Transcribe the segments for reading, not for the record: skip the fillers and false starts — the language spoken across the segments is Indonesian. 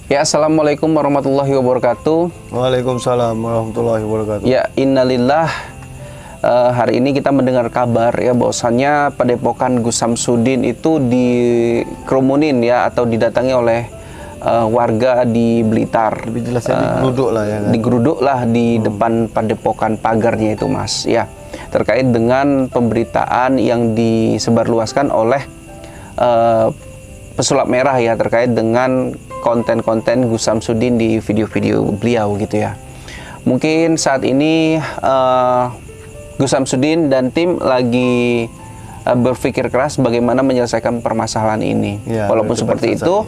Ya, assalamualaikum warahmatullahi wabarakatuh. Waalaikumsalam warahmatullahi wabarakatuh. Ya, innalillah. Hari ini kita mendengar kabar ya bahwasannya Padepokan Gus Samsudin itu dikerumunin ya atau didatangi oleh warga di Blitar. Lebih jelasnya digeruduk lah ya kan? Digeruduk lah di depan padepokan, pagarnya itu Mas ya, terkait dengan pemberitaan yang disebarluaskan oleh pesulap merah ya terkait dengan konten-konten Gus Samsudin di video-video beliau gitu ya. Mungkin saat ini Gus Samsudin dan tim lagi berpikir keras bagaimana menyelesaikan permasalahan ini ya, walaupun seperti itu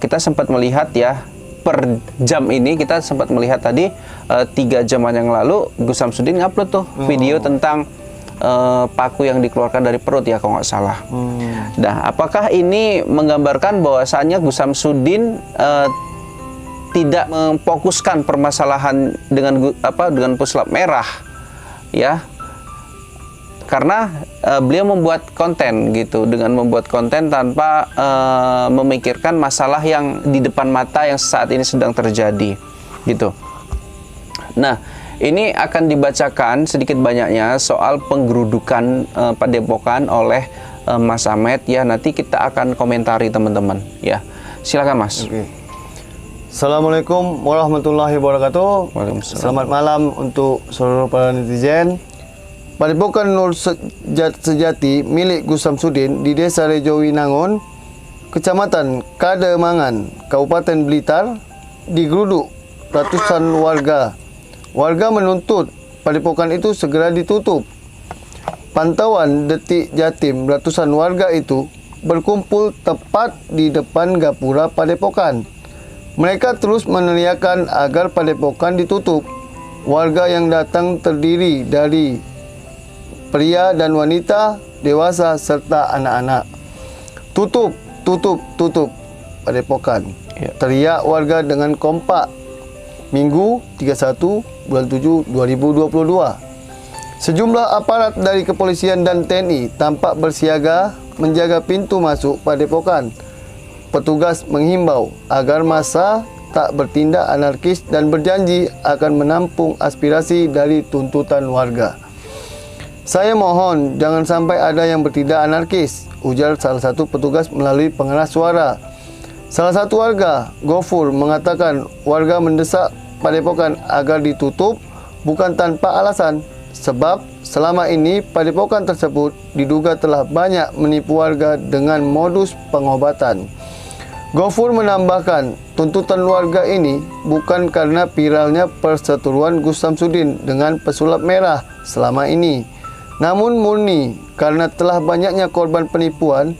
kita sempat melihat ya per jam ini, kita sempat melihat tadi 3 jaman yang lalu Gus Samsudin ngupload tuh video tentang paku yang dikeluarkan dari perut ya kalau nggak salah. Nah, apakah ini menggambarkan bahwasannya Gus Samsudin tidak memfokuskan permasalahan dengan pesulap merah ya? Karena beliau membuat konten gitu, dengan membuat konten tanpa memikirkan masalah yang di depan mata yang saat ini sedang terjadi gitu. Nah, ini akan dibacakan sedikit banyaknya soal penggerudukan Padepokan oleh Mas Ahmed ya. Nanti kita akan komentari teman-teman ya. Silakan Mas. Oke. Assalamualaikum warahmatullahi wabarakatuh. Waalaikumsalam. Selamat malam untuk seluruh para netizen. Padepokan Nur Sejati milik Gus Samsudin di Desa Rejowinangun, Kecamatan Kademangan, Kabupaten Blitar, digeruduk ratusan warga. Warga menuntut padepokan itu segera ditutup. Pantauan Detik Jatim, ratusan warga itu berkumpul tepat di depan gapura padepokan. Mereka terus meneriakkan agar padepokan ditutup. Warga yang datang terdiri dari pria dan wanita, dewasa serta anak-anak. Tutup, tutup, tutup padepokan. Ya. Teriak warga dengan kompak. Minggu 31 bulan 7 2022. Sejumlah aparat dari kepolisian dan TNI tampak bersiaga menjaga pintu masuk padepokan. Petugas menghimbau agar massa tak bertindak anarkis dan berjanji akan menampung aspirasi dari tuntutan warga. Saya mohon jangan sampai ada yang bertindak anarkis, ujar salah satu petugas melalui pengeras suara. Salah satu warga, Gofur, mengatakan warga mendesak padepokan agar ditutup bukan tanpa alasan, sebab selama ini padepokan tersebut diduga telah banyak menipu warga dengan modus pengobatan. Gofur menambahkan, tuntutan warga ini bukan karena viralnya perseteruan Gus Samsudin dengan pesulap merah selama ini, namun murni karena telah banyaknya korban penipuan.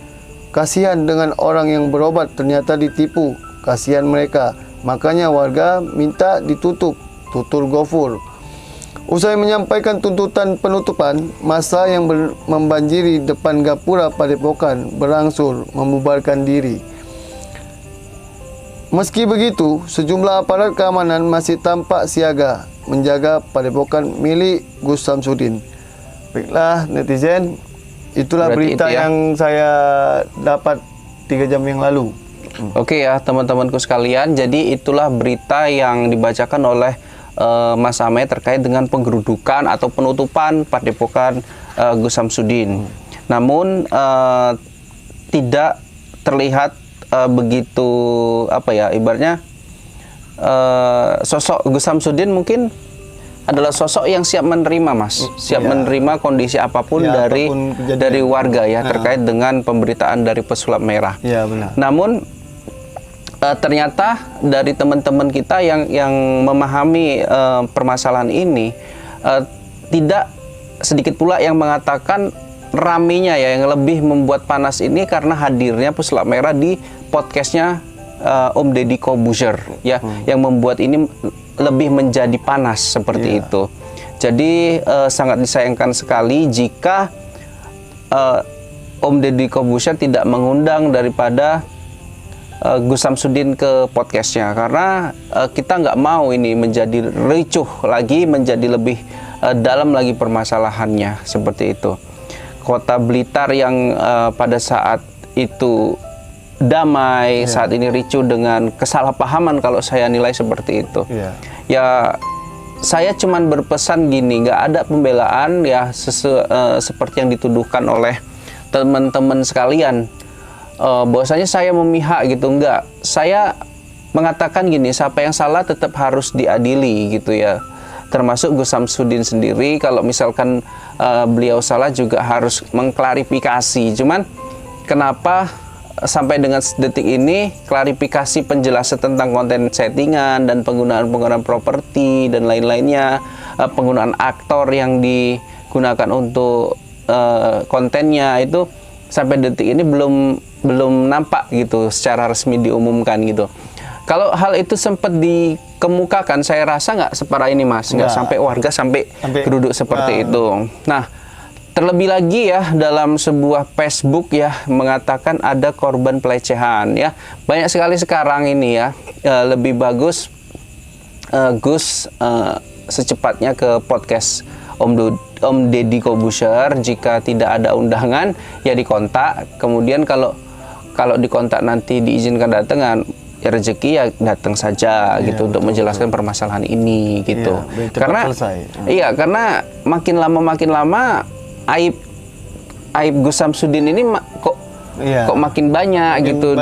Kasihan dengan orang yang berobat ternyata ditipu, kasihan mereka, makanya warga minta ditutup, tutur Gofur. Usai menyampaikan tuntutan penutupan, massa yang membanjiri depan gapura padepokan berangsur membubarkan diri. Meski begitu, sejumlah aparat keamanan masih tampak siaga menjaga padepokan milik Gus Samsudin. Baiklah netizen, itulah berarti berita itu ya, yang saya dapat 3 jam yang lalu. Oke ya teman-temanku sekalian, jadi itulah berita yang dibacakan oleh Mas Ahmed terkait dengan penggerudukan atau penutupan Padepokan Gus Samsudin. Namun tidak terlihat begitu ibaratnya sosok Gus Samsudin mungkin adalah sosok yang siap menerima Mas, siap menerima kondisi apapun dari warga ya terkait dengan pemberitaan dari pesulap merah. Ya, benar. Namun ternyata dari teman-teman kita yang memahami permasalahan ini tidak sedikit pula yang mengatakan raminya ya yang lebih membuat panas ini karena hadirnya pesulap merah di podcastnya Om Deddy Corbuzier ya, yang membuat ini lebih menjadi panas seperti itu. Jadi sangat disayangkan sekali jika Om Deddy Corbuzier tidak mengundang daripada Gus Samsudin ke podcastnya, karena kita nggak mau ini menjadi ricuh lagi, menjadi lebih dalam lagi permasalahannya seperti itu. Kota Blitar yang pada saat itu damai, saat ini ricuh dengan kesalahpahaman kalau saya nilai seperti itu. Iya. Ya saya cuman berpesan gini, nggak ada pembelaan ya seperti yang dituduhkan oleh teman-teman sekalian. Bahwasanya saya memihak gitu, enggak. Saya mengatakan gini, siapa yang salah tetap harus diadili gitu ya. Termasuk Gus Samsudin sendiri, kalau misalkan beliau salah juga harus mengklarifikasi. Cuman kenapa sampai dengan detik ini klarifikasi penjelasan tentang konten settingan dan penggunaan properti dan lain-lainnya, penggunaan aktor yang digunakan untuk kontennya itu sampai detik ini belum nampak gitu secara resmi diumumkan gitu. Kalau hal itu sempat dikemukakan, saya rasa nggak separah ini Mas, nggak sampai warga sampai geruduk seperti itu. Nah, terlebih lagi ya dalam sebuah Facebook ya mengatakan ada korban pelecehan ya. Banyak sekali sekarang ini ya, lebih bagus Gus secepatnya ke podcast Om Deddy Corbuzier. Jika tidak ada undangan ya dikontak. Kemudian kalau dikontak nanti diizinkan datangan, ya rezeki ya datang saja gitu untuk menjelaskan permasalahan ini gitu. Karena karena makin lama aib Gus Samsudin ini kok makin banyak gitu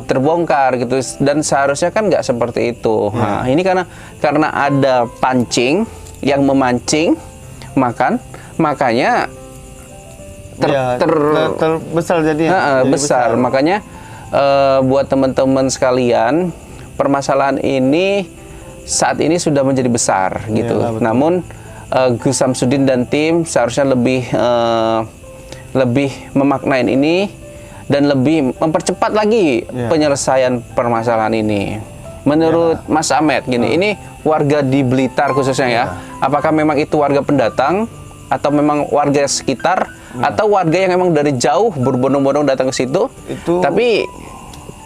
terbongkar gitu, dan seharusnya kan nggak seperti itu. Nah, ini karena ada pancing yang memancing makanya terbesar jadi besar. Makanya buat teman-teman sekalian, permasalahan ini saat ini sudah menjadi besar gitu. Namun Gus Samsudin dan tim seharusnya lebih memaknain ini dan lebih mempercepat lagi penyelesaian permasalahan ini. Menurut Mas Ahmed gini, ini warga di Blitar khususnya ya, apakah memang itu warga pendatang atau memang warga sekitar atau warga yang memang dari jauh berbondong-bondong datang ke situ? Tapi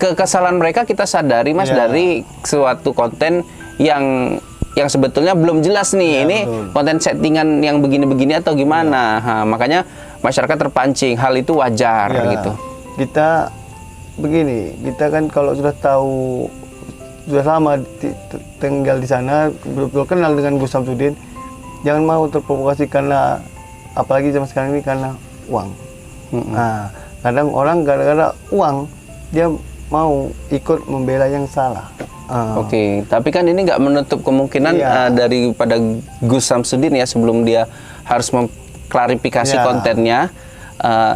kesalahan mereka kita sadari Mas dari suatu konten yang sebetulnya belum jelas nih, ini konten settingan yang begini-begini atau gimana. Makanya masyarakat terpancing, hal itu wajar gitu. Kita begini, kita kan kalau sudah tahu, sudah lama tinggal di sana, betul-betul kenal dengan Gus Samsudin, jangan mau terprovokasi karena, apalagi zaman sekarang ini karena uang. Nah, kadang orang gara-gara uang dia mau ikut membela yang salah. Oke, tapi kan ini nggak menutup kemungkinan daripada Gus Samsudin ya, sebelum dia harus mengklarifikasi kontennya,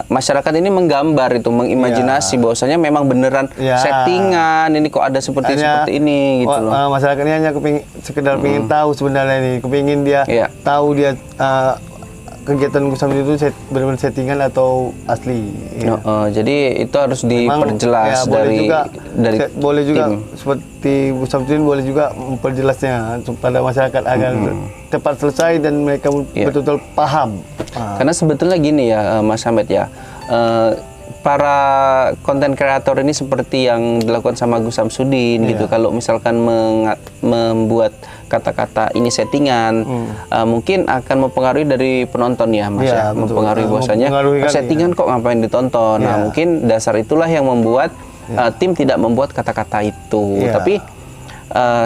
masyarakat ini menggambar itu, mengimajinasi bahwasanya memang beneran settingan, ini kok ada seperti ini gitu loh. Masyarakat ini hanya sekedar pengen tahu sebenarnya ini, kepingin dia tahu dia kegiatan Gus Samsudin itu benar-benar settingan atau asli. Jadi itu harus diperjelas dari boleh juga seperti Gus Samsudin boleh juga memperjelasnya kepada masyarakat agar cepat selesai dan mereka betul-betul paham. Karena sebetulnya gini ya Mas Ahmed ya, para konten kreator ini seperti yang dilakukan sama Gus Samsudin gitu. Kalau misalkan membuat kata-kata ini settingan, mungkin akan mempengaruhi dari penonton ya Mas ya, mempengaruhi bahwasanya settingan kok ngapain ditonton. Nah, mungkin dasar itulah yang membuat tim tidak membuat kata-kata itu. Tapi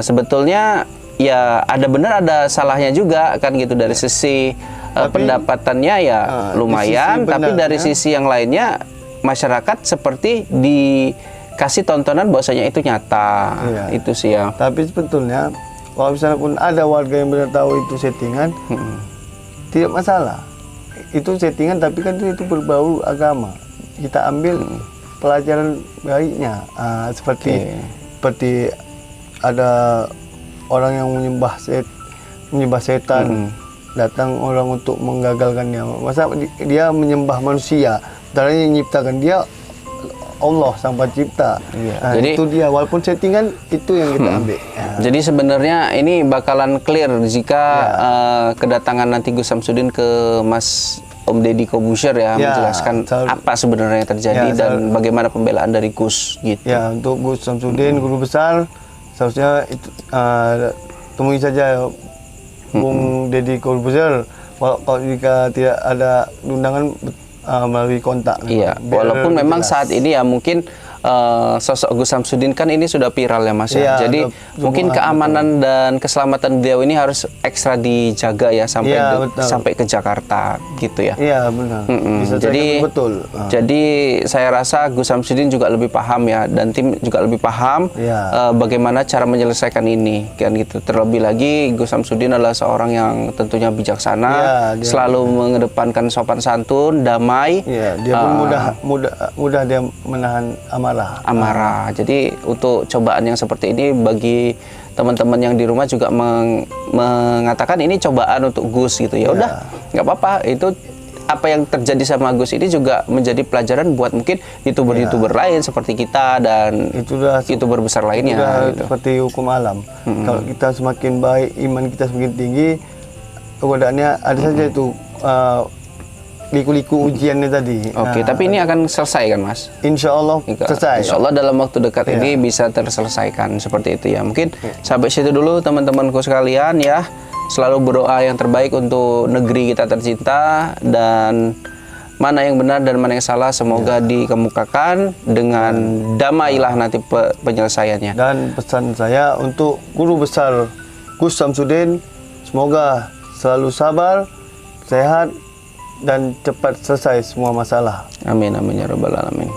sebetulnya ya ada benar ada salahnya juga kan gitu, dari sisi pendapatannya ya lumayan, tapi dari sisi yang lainnya masyarakat seperti dikasih tontonan bahwasanya itu nyata. Itu sih ya. Tapi sebetulnya kalau misalnya pun ada warga yang benar tahu itu settingan, tidak masalah. Itu settingan, tapi kan itu berbau agama. Kita ambil pelajaran baiknya. Seperti ada orang yang menyembah setan, datang orang untuk menggagalkannya. Masa dia menyembah manusia, padahal yang menciptakan dia Allah sang pencipta. Jadi itu dia, walaupun settingan itu yang kita ambil. Jadi sebenarnya ini bakalan clear jika kedatangan nanti Gus Samsudin ke Mas Om Deddy Corbuzier ya, menjelaskan apa sebenarnya yang terjadi dan bagaimana pembelaan dari Gus gitu. Ya, untuk Gus Samsudin guru besar seharusnya itu temui saja Bung Deddy Corbuzier. Kalau jika tidak ada undangan, melalui kontak. Iya, Biar walaupun lebih memang jelas. saat ini ya mungkin sosok Gus Samsudin kan ini sudah viral ya Mas ya. Iya, Jadi mungkin keamanan dan keselamatan beliau ini harus ekstra dijaga ya sampai Iya, betul. sampai ke Jakarta gitu ya. Iya benar. Bisa Jadi betul. jadi saya rasa Gus Samsudin juga lebih paham ya, dan tim juga lebih paham Iya. bagaimana cara menyelesaikan ini kan gitu. Terlebih lagi Gus Samsudin adalah seorang yang tentunya bijaksana, Iya, dia- selalu mengedepankan sopan santun, damai. Iya, dia pun mudah dia menahan amarah. Amarah. Jadi untuk cobaan yang seperti ini bagi teman-teman yang di rumah juga mengatakan ini cobaan untuk Gus gitu. Ya udah, nggak apa-apa. Itu apa yang terjadi sama Gus ini juga menjadi pelajaran buat mungkin youtuber-youtuber lain seperti kita dan Itulah youtuber besar lainnya sudah gitu. seperti hukum alam. Kalau kita semakin baik, iman kita semakin tinggi, godaannya ada saja itu liku-liku ujiannya tadi. Oke, tapi ini akan selesai kan Mas? Insya Allah selesai. Insya Allah dalam waktu dekat ini bisa terselesaikan seperti itu ya. Mungkin sampai situ dulu teman-temanku sekalian ya. Selalu berdoa yang terbaik untuk negeri kita tercinta, dan mana yang benar dan mana yang salah semoga dikemukakan dengan damailah nanti penyelesaiannya. Dan pesan saya untuk guru besar Gus Samsudin, semoga selalu sabar, sehat, dan cepat selesai semua masalah. Amin amin ya rabbal alamin.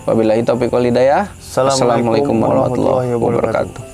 Wabillahi taufiq wal hidayah. Assalamualaikum Assalamualaikum warahmatullahi warahmatullahi wabarakatuh. wabarakatuh.